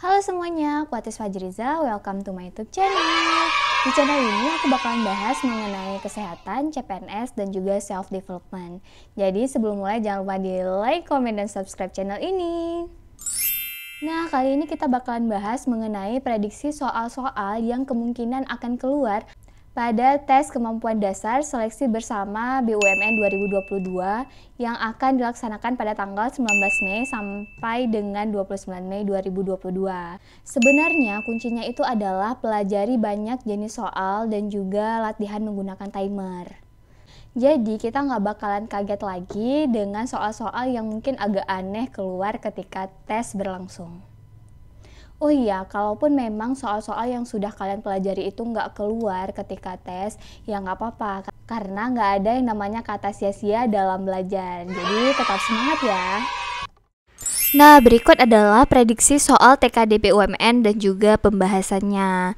Halo semuanya, aku Atis Fajriza, welcome to my YouTube channel. Di channel ini aku bakalan bahas mengenai kesehatan, CPNS, dan juga self-development. Jadi sebelum mulai jangan lupa di like, comment, dan subscribe channel ini. Nah, kali ini kita bakalan bahas mengenai prediksi soal-soal yang kemungkinan akan keluar pada tes kemampuan dasar seleksi bersama BUMN 2022 yang akan dilaksanakan pada tanggal 19 Mei sampai dengan 29 Mei 2022. Sebenarnya kuncinya itu adalah pelajari banyak jenis soal dan juga latihan menggunakan timer. Jadi kita nggak bakalan kaget lagi dengan soal-soal yang mungkin agak aneh keluar ketika tes berlangsung. Oh iya, kalaupun memang soal-soal yang sudah kalian pelajari itu nggak keluar ketika tes, ya nggak apa-apa. Karena nggak ada yang namanya kata sia-sia dalam belajar. Jadi tetap semangat ya. Nah, berikut adalah prediksi soal TKD BUMN dan juga pembahasannya.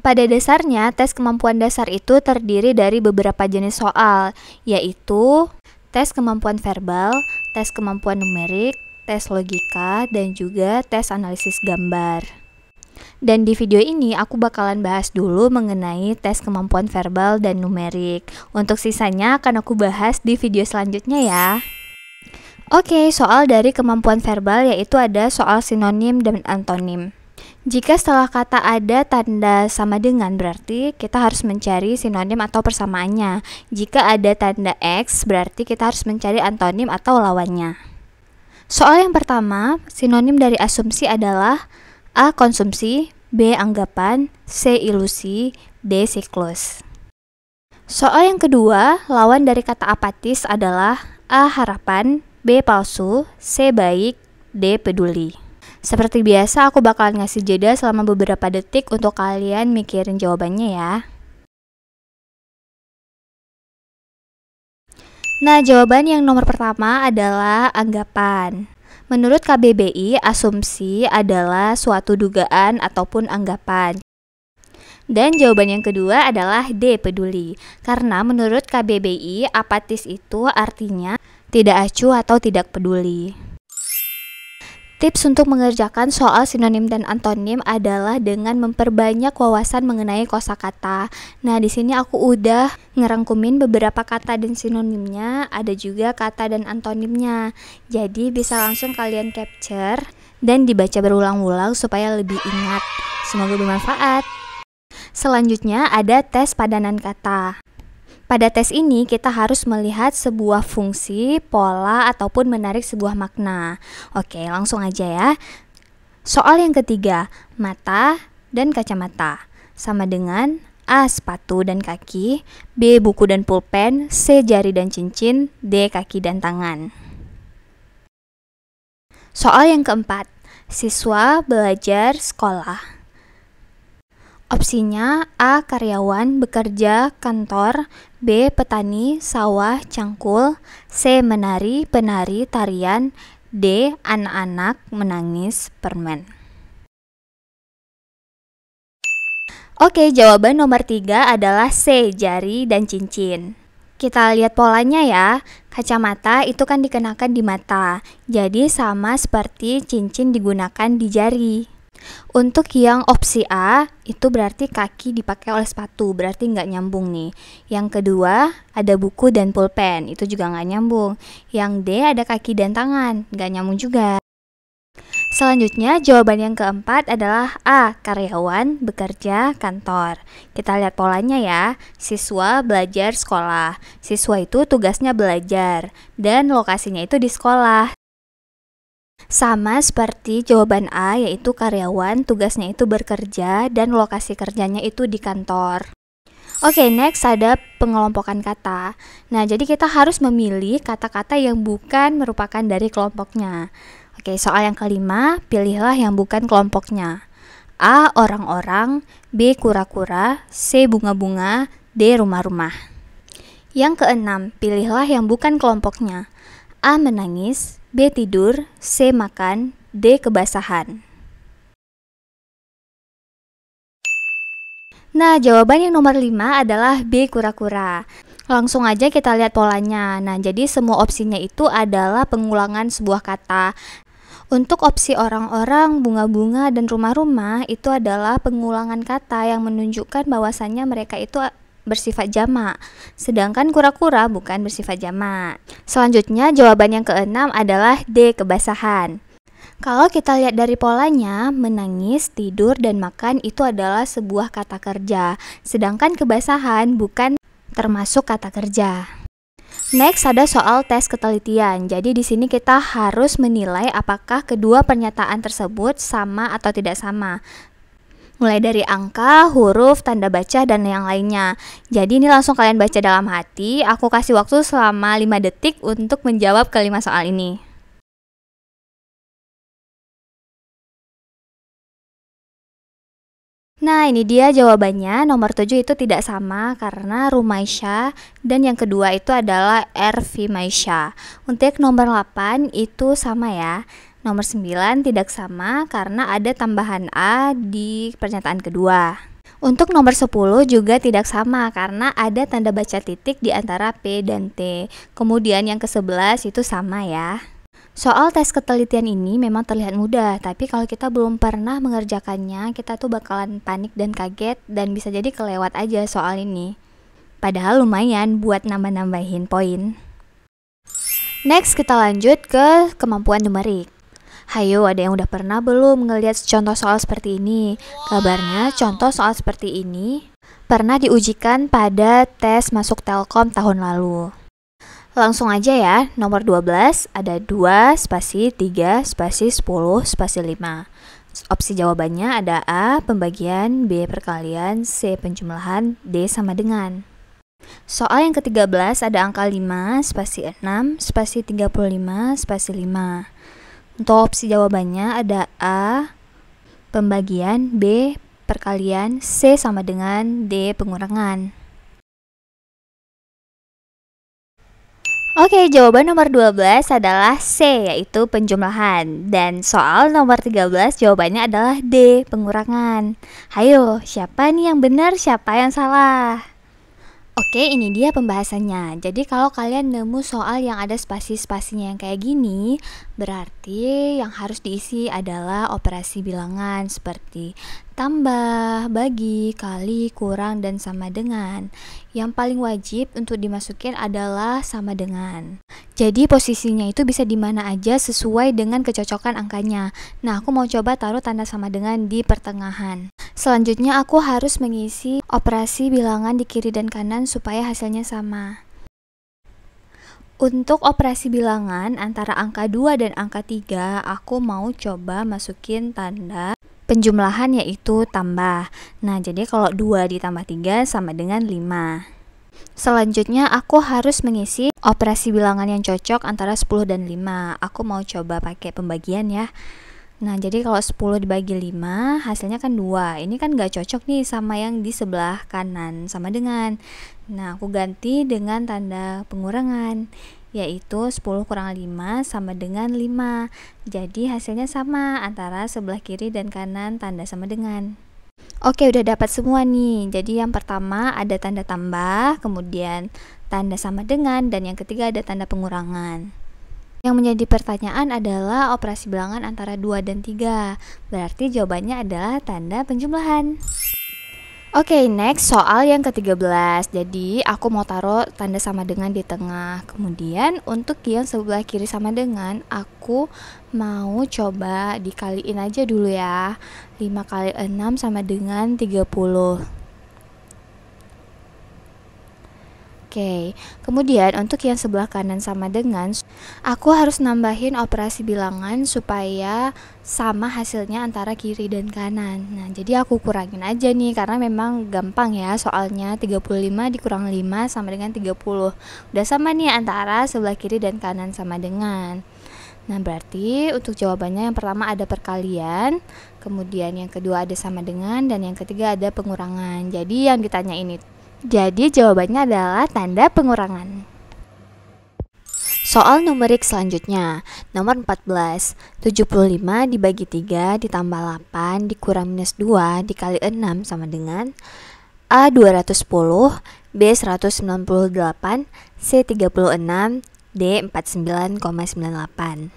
Pada dasarnya, tes kemampuan dasar itu terdiri dari beberapa jenis soal, yaitu tes kemampuan verbal, tes kemampuan numerik, tes logika, dan juga tes analisis gambar. Dan di video ini aku bakalan bahas dulu mengenai tes kemampuan verbal dan numerik. Untuk sisanya akan aku bahas di video selanjutnya ya. Oke, soal dari kemampuan verbal yaitu ada soal sinonim dan antonim. Jika setelah kata ada tanda sama dengan, berarti kita harus mencari sinonim atau persamaannya. Jika ada tanda X, berarti kita harus mencari antonim atau lawannya. Soal yang pertama, sinonim dari asumsi adalah A. Konsumsi, B. Anggapan, C. Ilusi, D. Siklus. Soal yang kedua, lawan dari kata apatis adalah A. Harapan, B. Palsu, C. Baik, D. Peduli. Seperti biasa, aku bakalan ngasih jeda selama beberapa detik untuk kalian mikirin jawabannya ya. Nah, jawaban yang nomor pertama adalah anggapan. Menurut KBBI, asumsi adalah suatu dugaan ataupun anggapan. Dan jawaban yang kedua adalah D, peduli. Karena menurut KBBI, apatis itu artinya tidak acuh atau tidak peduli. Tips untuk mengerjakan soal sinonim dan antonim adalah dengan memperbanyak wawasan mengenai kosakata. Nah, di sini aku udah ngerangkumin beberapa kata dan sinonimnya, ada juga kata dan antonimnya. Jadi bisa langsung kalian capture dan dibaca berulang-ulang supaya lebih ingat. Semoga bermanfaat. Selanjutnya ada tes padanan kata. Pada tes ini kita harus melihat sebuah fungsi, pola, ataupun menarik sebuah makna. Oke, langsung aja ya. Soal yang ketiga, mata dan kacamata. Sama dengan A. Sepatu dan kaki, B. Buku dan pulpen, C. Jari dan cincin, D. Kaki dan tangan. Soal yang keempat, siswa belajar sekolah. Opsinya A. Karyawan, bekerja, kantor, B. Petani, sawah, cangkul, C. Menari, penari, tarian, D. Anak-anak, menangis, permen. Oke, jawaban nomor 3 adalah C. Jari dan cincin. Kita lihat polanya ya. Kacamata itu kan dikenakan di mata, jadi sama seperti cincin digunakan di jari. Untuk yang opsi A, itu berarti kaki dipakai oleh sepatu, berarti nggak nyambung nih. Yang kedua, ada buku dan pulpen, itu juga nggak nyambung. Yang D, ada kaki dan tangan, nggak nyambung juga. Selanjutnya, jawaban yang keempat adalah A. Karyawan, bekerja, kantor. Kita lihat polanya ya. Siswa belajar sekolah. Siswa itu tugasnya belajar, dan lokasinya itu di sekolah. Sama seperti jawaban A, yaitu karyawan, tugasnya itu bekerja dan lokasi kerjanya itu di kantor. Oke, next ada pengelompokan kata. Nah, jadi kita harus memilih kata-kata yang bukan merupakan dari kelompoknya. Oke, soal yang kelima, pilihlah yang bukan kelompoknya. A. Orang-orang, B. Kura-kura, C. Bunga-bunga, D. Rumah-rumah. Yang keenam, pilihlah yang bukan kelompoknya. A. Menangis, B. Tidur, C. Makan, D. Kebasahan. Nah, jawaban yang nomor 5 adalah B. Kura-kura. Langsung aja kita lihat polanya. Nah, jadi semua opsinya itu adalah pengulangan sebuah kata. Untuk opsi orang-orang, bunga-bunga, dan rumah-rumah itu adalah pengulangan kata yang menunjukkan bahwasannya mereka itu bersifat jamak, sedangkan kura-kura bukan bersifat jamak. Selanjutnya, jawaban yang keenam adalah D, kebasahan. Kalau kita lihat dari polanya, menangis, tidur, dan makan itu adalah sebuah kata kerja, sedangkan kebasahan bukan termasuk kata kerja. Next ada soal tes ketelitian. Jadi di sini kita harus menilai apakah kedua pernyataan tersebut sama atau tidak sama. Mulai dari angka, huruf, tanda baca, dan yang lainnya. Jadi ini langsung kalian baca dalam hati. Aku kasih waktu selama 5 detik untuk menjawab kelima soal ini. Nah, ini dia jawabannya. Nomor 7 itu tidak sama karena Rumaisya, dan yang kedua itu adalah Ervimaisya. Untuk nomor 8 itu sama ya. Nomor 9 tidak sama karena ada tambahan A di pernyataan kedua. Untuk nomor 10 juga tidak sama karena ada tanda baca titik di antara P dan T. Kemudian yang ke-11 itu sama ya. Soal tes ketelitian ini memang terlihat mudah, tapi kalau kita belum pernah mengerjakannya, kita tuh bakalan panik dan kaget dan bisa jadi kelewat aja soal ini. Padahal lumayan buat nambah-nambahin poin. Next kita lanjut ke kemampuan numerik. Hayo, ada yang udah pernah belum ngeliat contoh soal seperti ini? Kabarnya contoh soal seperti ini pernah diujikan pada tes masuk Telkom tahun lalu. Langsung aja ya, nomor 12 ada 2 spasi 3 spasi 10 spasi 5. Opsi jawabannya ada A, pembagian, B, perkalian, C, penjumlahan, D, sama dengan. Soal yang ke-13 ada angka 5 spasi 6 spasi 35 spasi 5. Untuk opsi jawabannya ada A, pembagian, B, perkalian, C, sama dengan, D, pengurangan. Oke, jawaban nomor 12 adalah C, yaitu penjumlahan. Dan soal nomor 13 jawabannya adalah D, pengurangan. Hayo, siapa nih yang benar, siapa yang salah? Oke, ini dia pembahasannya. Jadi kalau kalian nemu soal yang ada spasi-spasinya yang kayak gini, berarti yang harus diisi adalah operasi bilangan seperti tambah, bagi, kali, kurang, dan sama dengan. Yang paling wajib untuk dimasukin adalah sama dengan. Jadi posisinya itu bisa di mana aja sesuai dengan kecocokan angkanya. Nah, aku mau coba taruh tanda sama dengan di pertengahan. Selanjutnya aku harus mengisi operasi bilangan di kiri dan kanan supaya hasilnya sama. Untuk operasi bilangan antara angka 2 dan angka 3, aku mau coba masukin tanda penjumlahan yaitu tambah. Nah, jadi kalau 2 ditambah 3 sama dengan 5. Selanjutnya aku harus mengisi operasi bilangan yang cocok antara 10 dan 5. Aku mau coba pakai pembagian ya. Nah, jadi kalau 10 dibagi 5 hasilnya kan 2. Ini kan gak cocok nih sama yang di sebelah kanan, sama dengan. Nah, aku ganti dengan tanda pengurangan, yaitu 10 kurang 5 sama dengan 5. Jadi hasilnya sama antara sebelah kiri dan kanan tanda sama dengan. Oke, udah dapat semua nih. Jadi yang pertama ada tanda tambah, kemudian tanda sama dengan, dan yang ketiga ada tanda pengurangan. Yang menjadi pertanyaan adalah operasi bilangan antara 2 dan 3. Berarti jawabannya adalah tanda penjumlahan. Oke, next soal yang ke-13. Jadi aku mau taruh tanda sama dengan di tengah. Kemudian untuk yang sebelah kiri sama dengan, aku mau coba dikaliin aja dulu ya. 5 kali 6 sama dengan 30. Oke, kemudian untuk yang sebelah kanan sama dengan, aku harus nambahin operasi bilangan supaya sama hasilnya antara kiri dan kanan. Nah, jadi aku kurangin aja nih karena memang gampang ya soalnya. 35 dikurang 5 sama dengan 30. Udah sama nih antara sebelah kiri dan kanan sama dengan. Nah, berarti untuk jawabannya yang pertama ada perkalian, kemudian yang kedua ada sama dengan, dan yang ketiga ada pengurangan. Jadi yang ditanya ini, jadi jawabannya adalah tanda pengurangan. Soal numerik selanjutnya, nomor 14. 75 dibagi 3 ditambah 8 dikurang minus 2 dikali 6 sama dengan A 210, B 198, C 36, D 49,98.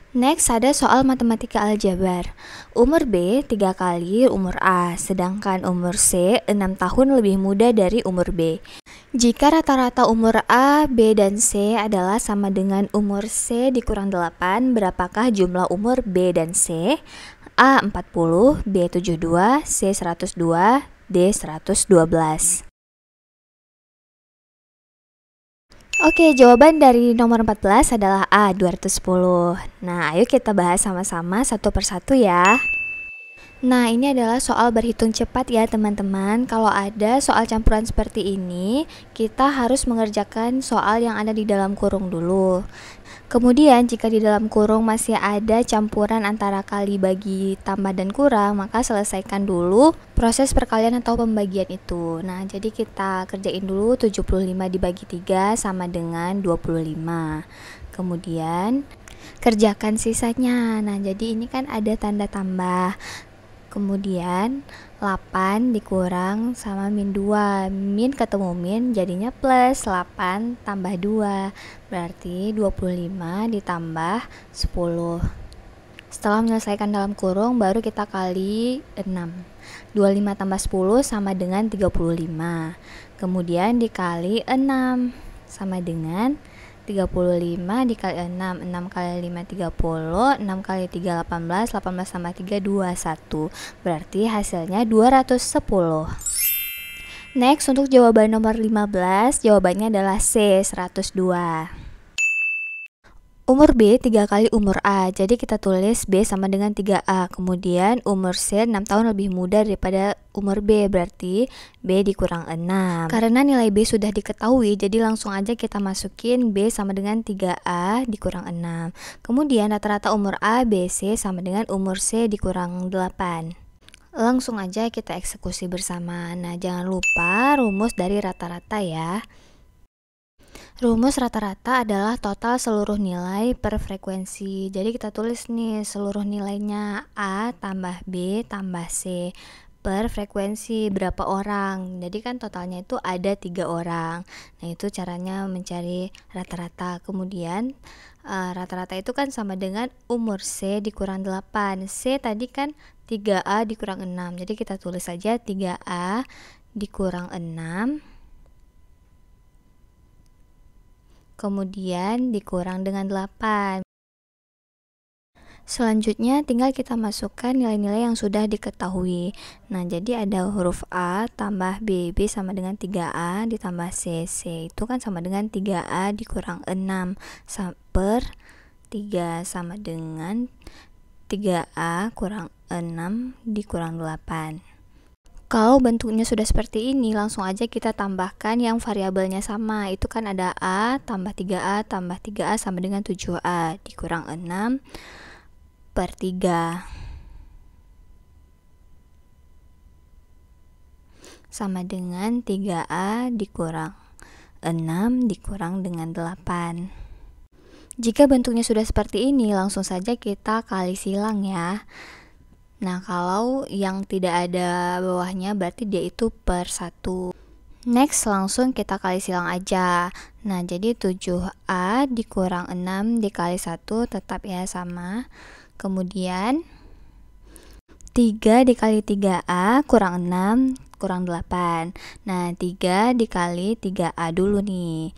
Next ada soal matematika aljabar. Umur B 3 kali umur A, sedangkan umur C 6 tahun lebih muda dari umur B. Jika rata-rata umur A, B, dan C adalah sama dengan umur C dikurang 8, berapakah jumlah umur B dan C? A 40, B 72, C 102, D 112. Oke, jawaban dari nomor 14 adalah A, 210. Nah, ayo kita bahas sama-sama satu persatu ya. Nah, ini adalah soal berhitung cepat ya teman-teman. Kalau ada soal campuran seperti ini, kita harus mengerjakan soal yang ada di dalam kurung dulu. Kemudian, jika di dalam kurung masih ada campuran antara kali, bagi, tambah, dan kurang, maka selesaikan dulu proses perkalian atau pembagian itu. Nah, jadi kita kerjain dulu 75 dibagi 3 sama dengan 25. Kemudian, kerjakan sisanya. Nah, jadi ini kan ada tanda tambah. Kemudian 8 dikurang sama min 2. Min ketemu min jadinya plus 8 tambah 2. Berarti 25 ditambah 10. Setelah menyelesaikan dalam kurung baru kita kali 6. 25 tambah 10 sama dengan 35. Kemudian dikali 6 sama dengan 35 dikali 6, 6 kali 5 30, 6 kali 3 18, 18 tambah 3 21. Berarti hasilnya 210. Next, untuk jawaban nomor 15, jawabannya adalah C, 102. Umur B 3 kali umur A, jadi kita tulis B sama dengan 3A. Kemudian umur C 6 tahun lebih muda daripada umur B, berarti B dikurang 6. Karena nilai B sudah diketahui, jadi langsung aja kita masukin B sama dengan 3A dikurang 6. Kemudian rata-rata umur A, B, C sama dengan umur C dikurang 8. Langsung aja kita eksekusi bersama. Nah, jangan lupa rumus dari rata-rata ya. Rumus rata-rata adalah total seluruh nilai per frekuensi. Jadi kita tulis nih seluruh nilainya A tambah B tambah C per frekuensi berapa orang. Jadi kan totalnya itu ada 3 orang. Nah, itu caranya mencari rata-rata. Kemudian rata-rata itu kan sama dengan umur C dikurang 8. C tadi kan 3A dikurang 6. Jadi kita tulis saja 3A dikurang 6. Kemudian dikurang dengan 8. Selanjutnya tinggal kita masukkan nilai-nilai yang sudah diketahui. Nah, jadi ada huruf A tambah B, B sama dengan 3A ditambah C, C itu kan sama dengan 3A dikurang 6 per 3 sama dengan 3A kurang 6 dikurang 8. Kalau bentuknya sudah seperti ini, langsung aja kita tambahkan yang variabelnya sama. Itu kan ada A tambah 3A tambah 3A sama dengan 7A dikurang 6 per 3 sama dengan 3A dikurang 6 dikurang dengan 8. Jika bentuknya sudah seperti ini, langsung saja kita kali silang ya. Nah, kalau yang tidak ada bawahnya berarti dia itu per 1. Next, langsung kita kali silang aja. Nah, jadi 7A dikurang 6 dikali 1 tetap ya sama. Kemudian 3 dikali 3A kurang 6 kurang 8. Nah, 3 dikali 3A dulu nih.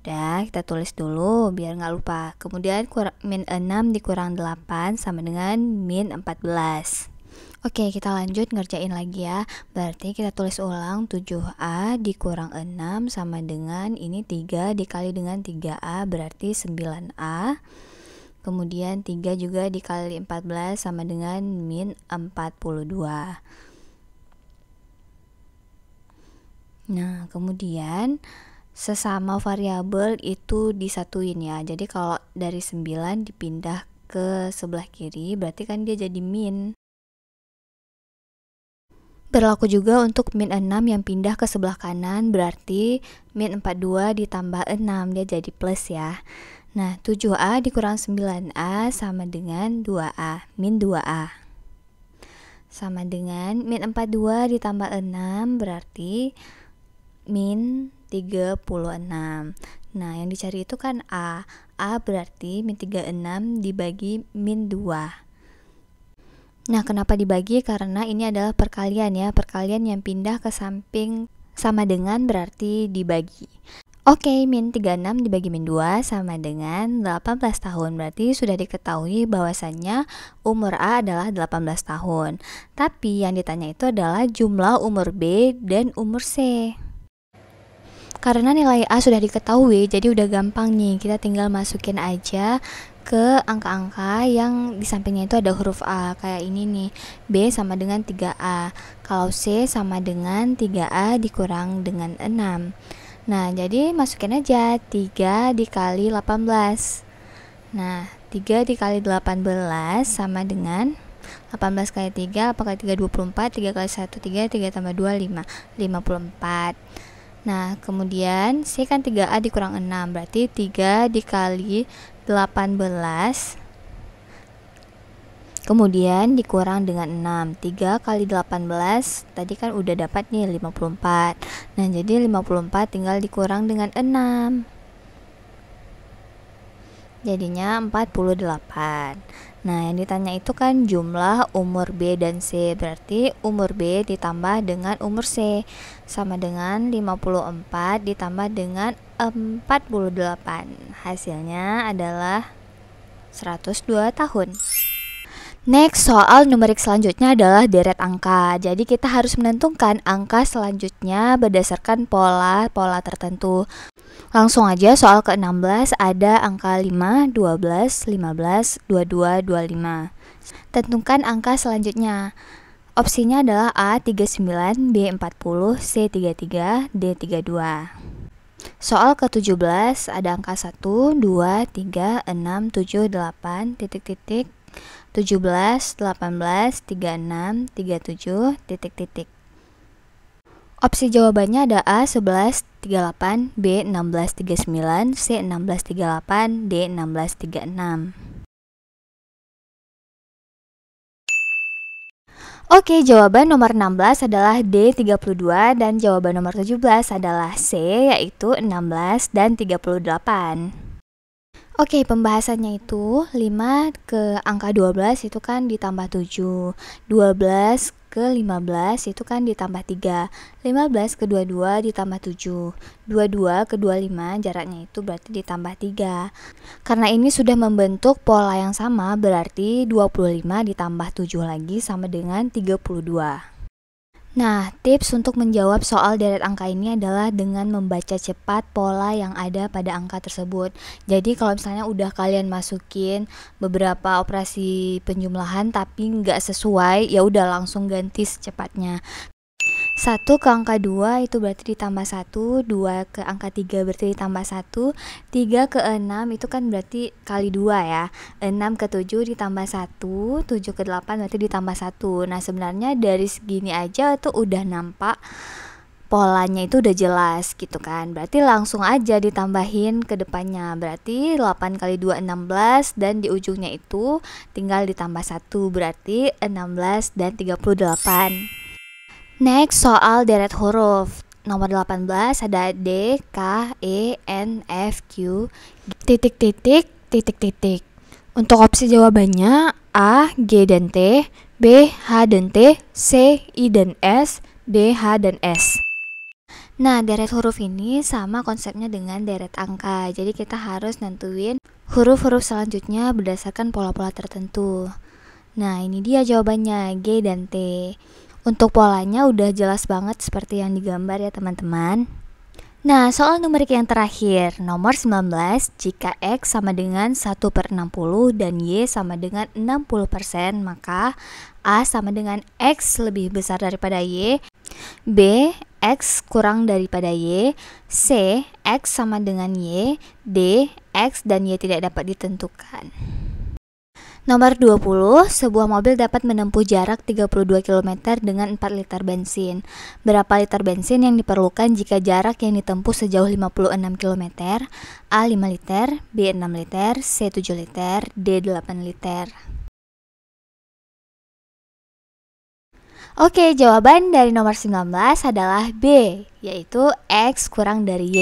Udah, kita tulis dulu biar nggak lupa. Kemudian min 6 dikurang 8 sama dengan min 14. Oke, kita lanjut ngerjain lagi ya. Berarti kita tulis ulang 7A dikurang 6 sama dengan ini 3 dikali dengan 3A berarti 9A. Kemudian 3 juga dikali 14 sama dengan min 42. Nah, kemudian sesama variabel itu disatuin ya. Jadi kalau dari 9 dipindah ke sebelah kiri berarti kan dia jadi min. Berlaku juga untuk min 6 yang pindah ke sebelah kanan, berarti min 42 ditambah 6 dia jadi plus ya. Nah, 7A dikurang 9A sama dengan 2A, min 2A. Sama dengan min 42 ditambah 6 berarti min 36. Nah, yang dicari itu kan A. A berarti min 36 dibagi min 2. Nah, kenapa dibagi? Karena ini adalah perkalian ya. Perkalian yang pindah ke samping sama dengan berarti dibagi. Oke, min 36 dibagi min 2 sama dengan 18 tahun. Berarti sudah diketahui bahwasannya umur A adalah 18 tahun. Tapi yang ditanya itu adalah jumlah umur B dan umur C. Karena nilai A sudah diketahui, jadi udah gampang nih. Kita tinggal masukin aja ke angka-angka yang di sampingnya itu ada huruf A. Kayak ini nih, B sama dengan 3A. Kalau C sama dengan 3A dikurang dengan 6. Nah, jadi masukin aja 3 dikali 18. Nah, 3 dikali 18 sama dengan 18 kali 3, apa kali 3, 24, 3 kali 1, 3, 3 tambah 2, 5, 54. Nah, kemudian C kan 3A dikurang 6, berarti 3 dikali 18 kemudian dikurang dengan 6. 3 kali 18 tadi kan udah dapat nih 54. Nah, jadi 54 tinggal dikurang dengan 6. Jadinya 48. Nah, yang ditanya itu kan jumlah umur B dan C. Berarti umur B ditambah dengan umur C sama dengan 54 ditambah dengan 48. Hasilnya adalah 102 tahun. Next, soal numerik selanjutnya adalah deret angka. Jadi kita harus menentukan angka selanjutnya berdasarkan pola-pola tertentu. Langsung aja soal ke-16 ada angka 5, 12, 15, 22, 25. Tentukan angka selanjutnya. Opsinya adalah A 39, B 40, C 33, D 32. Soal ke-17 ada angka 1, 2, 3, 6, 7, 8, titik titik, 17, 18, 36, 37, titik titik. Opsi jawabannya ada A 11, 38, B 16, 39, C 16, 38, D 16, 36. Oke, jawaban nomor 16 adalah D 32 dan jawaban nomor 17 adalah C, yaitu 16 dan 38. Oke, pembahasannya itu 5 ke angka 12 itu kan ditambah 7, 12 ke 15 itu kan ditambah 3, 15 ke 22 ditambah 7, 22 ke 25 jaraknya itu berarti ditambah 3. Karena ini sudah membentuk pola yang sama, berarti 25 ditambah 7 lagi sama dengan 32. Nah, tips untuk menjawab soal deret angka ini adalah dengan membaca cepat pola yang ada pada angka tersebut. Jadi kalau misalnya udah kalian masukin beberapa operasi penjumlahan tapi nggak sesuai, ya udah langsung ganti secepatnya. 1 ke angka 2 itu berarti ditambah 1, 2 ke angka 3 berarti ditambah 1, 3 ke 6 itu kan berarti kali 2 ya, 6 ke 7 ditambah 1, 7 ke 8 berarti ditambah 1. Nah, sebenarnya dari segini aja tuh udah nampak polanya itu udah jelas gitu kan. Berarti langsung aja ditambahin ke depannya. Berarti 8 kali 2 16 dan di ujungnya itu tinggal ditambah 1 berarti 16 dan 38. Next, soal deret huruf. Nomor 18 ada D, K, E, N, F, Q, titik titik, titik titik. Untuk opsi jawabannya A, G dan T, B, H dan T, C, I dan S, D, H dan S. Nah, deret huruf ini sama konsepnya dengan deret angka. Jadi kita harus nentuin huruf-huruf selanjutnya berdasarkan pola-pola tertentu. Nah, ini dia jawabannya, G dan T. Untuk polanya udah jelas banget seperti yang digambar ya teman-teman. Nah, soal numerik yang terakhir, nomor 19, jika X sama dengan 1/60 dan Y sama dengan 60%, maka A sama dengan X lebih besar daripada Y, B, X kurang daripada Y, C, X sama dengan Y, D, X dan Y tidak dapat ditentukan. Nomor 20, sebuah mobil dapat menempuh jarak 32 km dengan 4 liter bensin. Berapa liter bensin yang diperlukan jika jarak yang ditempuh sejauh 56 km? A 5 liter, B 6 liter, C 7 liter, D 8 liter. Oke, jawaban dari nomor 19 adalah B, yaitu X kurang dari Y.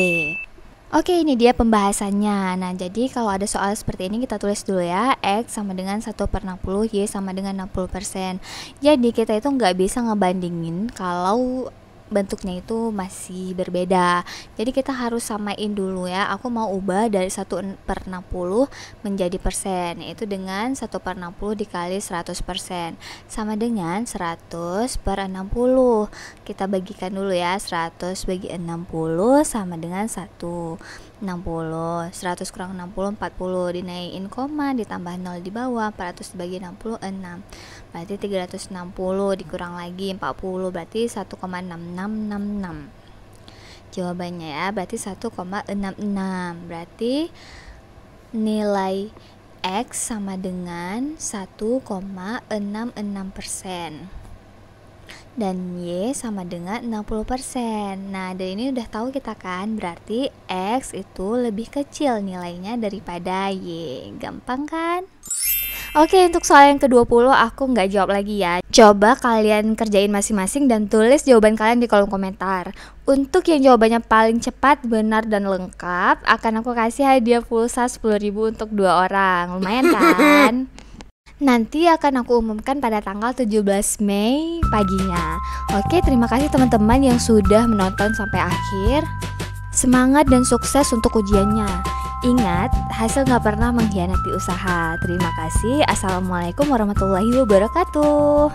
Oke, ini dia pembahasannya. Nah, jadi kalau ada soal seperti ini kita tulis dulu ya. X sama dengan 1/60, Y sama dengan 60%. Jadi kita itu nggak bisa ngebandingin kalau bentuknya itu masih berbeda. Jadi kita harus samain dulu ya. Aku mau ubah dari 1/60 menjadi persen, yaitu dengan 1/60 dikali 100%. Sama dengan 100/60. Kita bagikan dulu ya. 100 bagi 60 sama dengan 1. 60, 100 kurang 60, 40, dinaikin koma, ditambah 0 di bawah, 400 dibagi 60, 6. Berarti 360 dikurang lagi 40, berarti 1,6666. Jawabannya ya, berarti 1,66. Berarti nilai X sama dengan 1,66%. Dan Y sama dengan 60%. Nah, dari ini udah tahu kita kan, berarti X itu lebih kecil nilainya daripada Y. Gampang kan? Oke, untuk soal yang ke-20 aku nggak jawab lagi ya. Coba kalian kerjain masing-masing dan tulis jawaban kalian di kolom komentar. Untuk yang jawabannya paling cepat, benar, dan lengkap, akan aku kasih hadiah pulsa 10.000 untuk 2 orang. Lumayan kan? Nanti akan aku umumkan pada tanggal 17 Mei paginya. Oke, terima kasih teman-teman yang sudah menonton sampai akhir. Semangat dan sukses untuk ujiannya. Ingat, hasil gak pernah mengkhianati usaha. Terima kasih. Assalamualaikum warahmatullahi wabarakatuh.